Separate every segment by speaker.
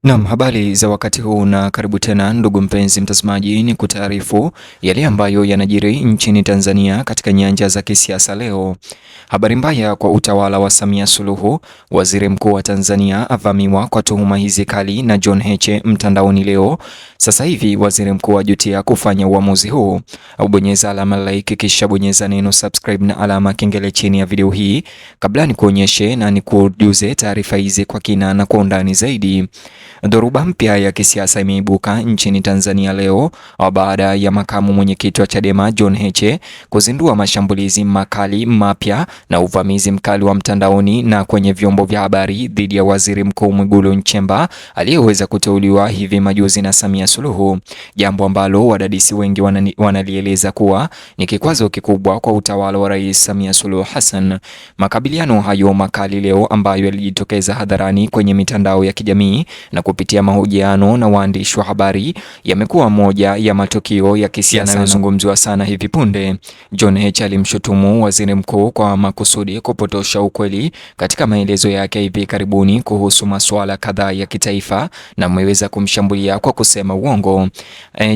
Speaker 1: Naam, habari za wakati huu na karibu tena ndugu mpenzi mtazamaji, ni kutaarifu yale ambayo yanajiri nchini Tanzania katika nyanja za kisiasa leo. Habari mbaya kwa utawala wa Samia Suluhu. Waziri Mkuu wa Tanzania avamiwa kwa tuhuma hizi kali na John Heche mtandaoni leo. Sasa hivi Waziri Mkuu ajutia kufanya uamuzi huu. Bonyeza alama like kisha bonyeza neno subscribe na alama kengele chini ya video hii kabla nikuonyeshe na nikujuze taarifa hizi kwa kina na kwa undani zaidi. Dhoruba mpya ya kisiasa imeibuka nchini Tanzania leo baada ya makamu mwenyekiti wa Chadema John Heche kuzindua mashambulizi makali mapya na uvamizi mkali wa mtandaoni na kwenye vyombo vya habari dhidi ya Waziri Mkuu Mwigulu Nchemba aliyeweza kuteuliwa hivi majuzi na Samia Suluhu, jambo ambalo wadadisi wengi wanalieleza kuwa ni kikwazo kikubwa kwa utawala wa Rais Samia Suluhu Hassan. Makabiliano hayo makali leo ambayo yalijitokeza hadharani kwenye mitandao ya kijamii na kupitia mahojiano na waandishi wa habari yamekuwa moja ya matukio ya kisiasa yanayozungumzwa sana hivi punde. John Heche alimshutumu waziri mkuu kwa makusudi kupotosha ukweli katika maelezo yake hivi karibuni kuhusu masuala kadhaa ya kitaifa na ameweza kumshambulia kwa kusema uongo.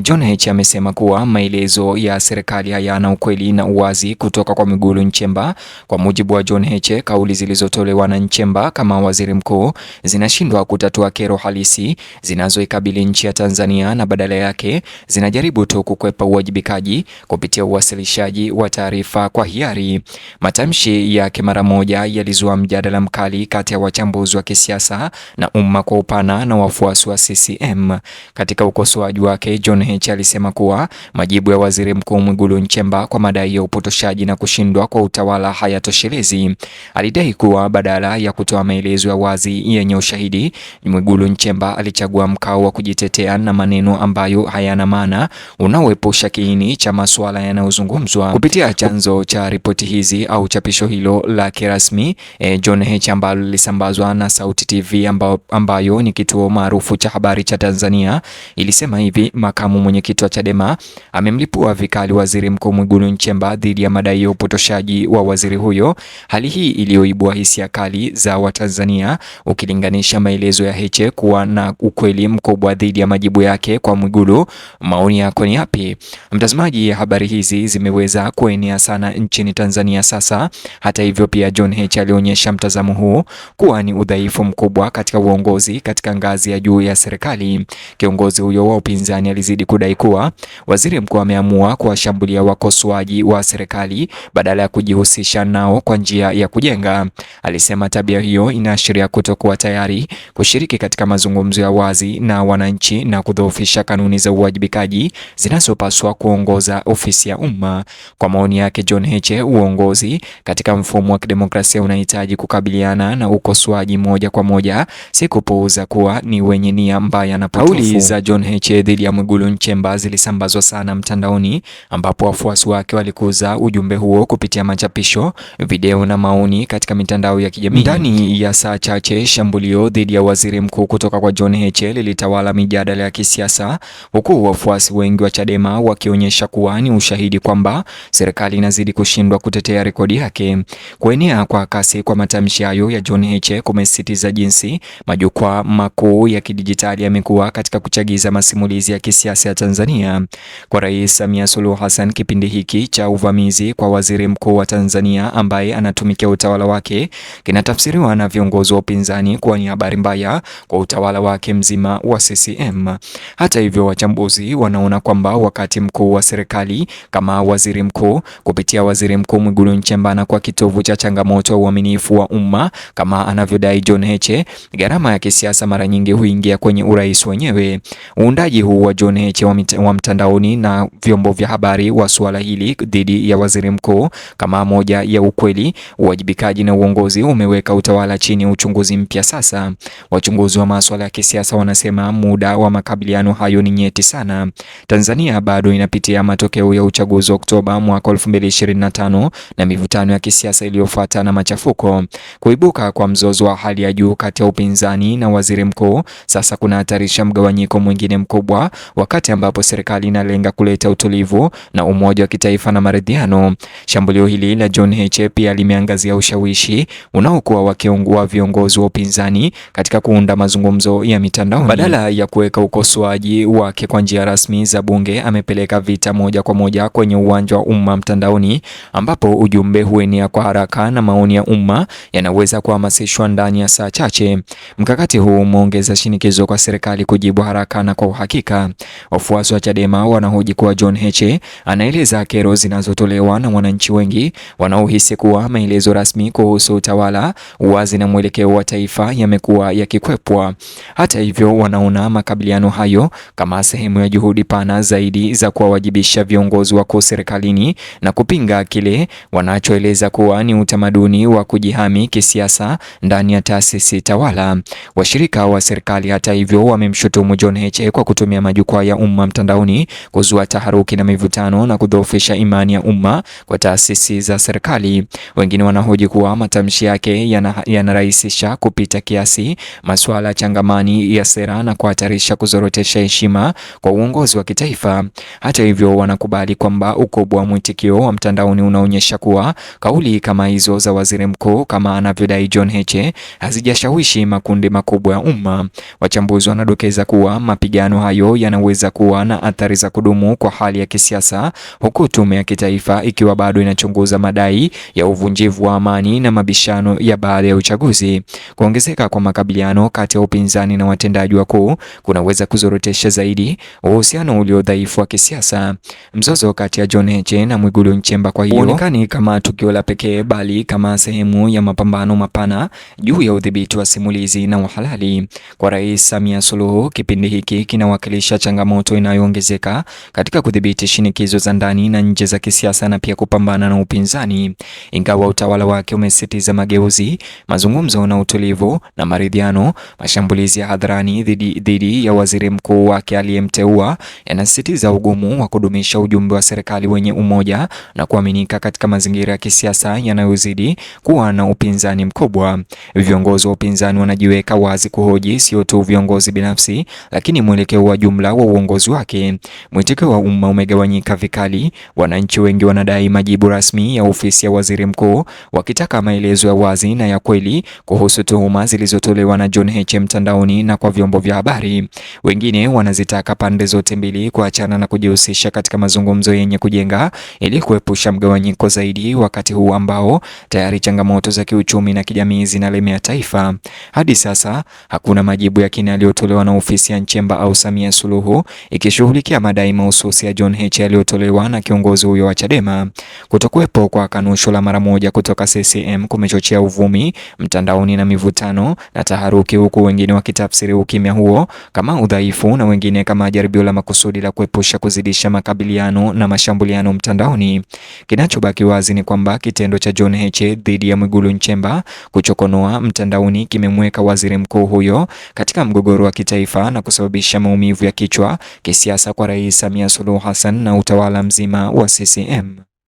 Speaker 1: John Heche amesema kuwa maelezo ya serikali hayana ukweli na uwazi kutoka kwa Mwigulu Nchemba. Kwa mujibu wa John Heche, kauli zilizotolewa na Nchemba kama waziri mkuu zinashindwa kutatua kero halisi zinazoikabili nchi ya Tanzania na badala yake zinajaribu tu kukwepa uwajibikaji kupitia uwasilishaji wa taarifa kwa hiari. Matamshi yake mara moja yalizua mjadala mkali kati ya wachambuzi wa kisiasa na umma kwa upana na wafuasi wa CCM. Katika ukosoaji wake, John Heche alisema kuwa majibu ya waziri mkuu Mwigulu Nchemba kwa madai ya upotoshaji na kushindwa kwa utawala hayatoshelezi. Alidai kuwa badala ya kutoa maelezo ya wazi yenye ushahidi, Mwigulu Nchemba alichagua mkao wa kujitetea na maneno ambayo hayana maana, unaoepusha kiini cha masuala yanayozungumzwa. Kupitia chanzo cha ripoti hizi au chapisho hilo la kirasmi, John Heche ambalo lilisambazwa na Sauti TV ambayo ni kituo maarufu cha habari cha Tanzania, ilisema hivi: makamu mwenyekiti wa Chadema amemlipua vikali waziri mkuu Mwigulu Nchemba dhidi ya madai ya upotoshaji wa waziri huyo. Hali hii iliyoibua hisia kali za Watanzania ukilinganisha maelezo ya Heche kuwa na ukweli mkubwa dhidi ya majibu yake kwa Mwigulu. Maoni yako ni yapi? Mtazamaji, habari hizi zimeweza kuenea sana nchini Tanzania sasa. Hata hivyo, pia John Heche alionyesha mtazamo huu kuwa ni udhaifu mkubwa katika uongozi katika ngazi ya juu ya serikali. Kiongozi huyo wa upinzani alizidi kudai kuwa waziri mkuu ameamua kuwashambulia wakosoaji wa serikali badala ya kujihusisha nao kwa njia ya kujenga. Alisema tabia hiyo inaashiria kutokuwa tayari kushiriki katika mazungumzo ya wazi na wananchi na kudhoofisha kanuni za uwajibikaji zinazopaswa kuongoza ofisi ya umma. Kwa maoni yake John Heche, uongozi katika mfumo wa kidemokrasia unahitaji kukabiliana na ukosoaji moja kwa moja, si kupuuza kuwa ni wenye nia mbaya na potofu. Kauli za John Heche dhidi ya Mwigulu Nchemba zilisambazwa sana mtandaoni, ambapo wafuasi wake walikuza ujumbe huo kupitia machapisho, video na maoni katika mitandao ya kijamii. Ndani ya saa chache, shambulio dhidi ya waziri mkuu kutoka kwa John Heche lilitawala mijadala ya kisiasa, huku wafuasi wengi wa Chadema wakionyesha kuwa ni ushahidi kwamba serikali inazidi kushindwa kutetea rekodi yake. Kuenea kwa kasi kwa matamshi hayo ya John Heche kumesisitiza jinsi majukwaa makuu ya kidijitali yamekuwa katika kuchagiza masimulizi ya kisiasa ya Tanzania. Kwa Rais Samia Suluhu Hassan, kipindi hiki cha uvamizi kwa waziri mkuu wa Tanzania ambaye anatumikia utawala wake kinatafsiriwa na viongozi wa upinzani kuwa ni habari mbaya kwa utawala wake mzima wa CCM. Hata hivyo, wachambuzi wanaona kwamba wakati mkuu wa serikali kama waziri mkuu kupitia waziri mkuu Mwigulu Nchemba na kwa kitovu cha changamoto uaminifu wa umma kama anavyodai John Heche, gharama ya kisiasa mara nyingi huingia kwenye urais wenyewe. Uundaji huu wa John Heche wa mtandaoni na vyombo vya habari wa suala hili dhidi ya waziri mkuu kama moja ya ukweli, uwajibikaji na uongozi umeweka utawala chini ya uchunguzi mpya sasa. Wachunguzi wa masuala ya kisiasa wanasema muda wa makabiliano hayo ni nyeti sana. Tanzania bado inapitia matokeo ya uchaguzi wa Oktoba mwaka 2025 na mivutano ya kisiasa iliyofuata na machafuko. Kuibuka kwa mzozo wa hali ya juu kati ya upinzani na waziri mkuu sasa kunahatarisha mgawanyiko mwingine mkubwa, wakati ambapo serikali inalenga kuleta utulivu na umoja wa kitaifa na maridhiano. Shambulio hili la John Heche pia limeangazia ushawishi unaokuwa wakiungua viongozi wa upinzani katika kuunda mazungumzo mazungumzo ya mitandaoni. Badala ya kuweka ukosoaji wake kwa njia rasmi za bunge, amepeleka vita moja kwa moja kwenye uwanja wa umma mtandaoni, ambapo ujumbe huenea kwa haraka na maoni ya umma yanaweza kuhamasishwa ndani ya saa chache. Mkakati huu umeongeza shinikizo kwa serikali kujibu haraka na kwa uhakika. Wafuasi wa Chadema wanahoji kuwa John Heche anaeleza kero zinazotolewa na wananchi wengi wanaohisi kuwa maelezo rasmi kuhusu utawala, uwazi na mwelekeo wa taifa yamekuwa yakikwepwa. Hata hivyo, wanaona makabiliano hayo kama sehemu ya juhudi pana zaidi za kuwawajibisha viongozi wakuu serikalini na kupinga kile wanachoeleza kuwa ni utamaduni wa kujihami kisiasa ndani ya taasisi tawala. Washirika wa serikali, hata hivyo, wamemshutumu John Heche kwa kutumia majukwaa ya umma mtandaoni kuzua taharuki na mivutano na kudhoofisha imani ya umma kwa taasisi za serikali. Wengine wanahoji kuwa matamshi yake yanarahisisha kupita kiasi masuala changamani ya sera na kuhatarisha kuzorotesha heshima kwa uongozi wa kitaifa. Hata hivyo, wanakubali kwamba ukubwa wa mwitikio wa mtandaoni unaonyesha kuwa kauli kama hizo za waziri mkuu, kama anavyodai John Heche, hazijashawishi makundi makubwa ya umma. Wachambuzi wanadokeza kuwa mapigano hayo yanaweza kuwa na athari za kudumu kwa hali ya kisiasa, huku tume ya kitaifa ikiwa bado inachunguza madai ya uvunjivu wa amani na mabishano ya baada ya uchaguzi. Kuongezeka kwa makabiliano kati ya upinzani na watendaji wakuu kunaweza kuzorotesha zaidi uhusiano ulio dhaifu wa kisiasa. Mzozo kati ya John Heche na Mwigulu Nchemba kwa hiyo huonekani kama tukio la pekee, bali kama sehemu ya mapambano mapana juu ya udhibiti wa simulizi na uhalali. Kwa Rais Samia Suluhu, kipindi hiki kinawakilisha changamoto inayoongezeka katika kudhibiti shinikizo za ndani na nje za kisiasa na pia kupambana na upinzani. Ingawa utawala wake umesisitiza mageuzi, mazungumzo na utulivu na maridhiano, mashambulizi ya hadharani dhidi ya waziri mkuu wake aliyemteua yanasisitiza ugumu wa kudumisha ujumbe wa serikali wenye umoja na kuaminika katika mazingira ya kisiasa yanayozidi kuwa na upinzani mkubwa. Viongozi wa upinzani wanajiweka wazi kuhoji sio tu viongozi binafsi, lakini mwelekeo wa jumla wa uongozi wake. Mwitikio wa umma umegawanyika vikali. Wananchi wengi wanadai majibu rasmi ya ofisi ya waziri mkuu, wakitaka maelezo ya wazi na ya kweli kuhusu tuhuma zilizotolewa na John Heche mtandaoni na kwa vyombo vya habari. Wengine wanazitaka pande zote mbili kuachana na kujihusisha katika mazungumzo yenye kujenga ili kuepusha mgawanyiko zaidi, wakati huu ambao tayari changamoto za kiuchumi na kijamii zinalemea taifa. Hadi sasa hakuna majibu ya kina yaliyotolewa na ofisi ya Nchemba au Samia Suluhu ikishughulikia madai mahususi ya John Heche yaliyotolewa na kiongozi huyo wa Chadema. Kutokuwepo kwa kanusho la mara moja kutoka CCM kumechochea uvumi mtandaoni na mivutano na taharuki, huku wengine wakitafsiri ukimya huo kama udhaifu na wengine kama jaribio la makusudi la kuepusha kuzidisha makabiliano na mashambuliano mtandaoni. Kinachobaki wazi ni kwamba kitendo cha John Heche dhidi ya Mwigulu Nchemba kuchokonoa mtandaoni kimemweka waziri mkuu huyo katika mgogoro wa kitaifa na kusababisha maumivu ya kichwa kisiasa kwa Rais Samia Suluhu Hassan na utawala mzima wa CCM.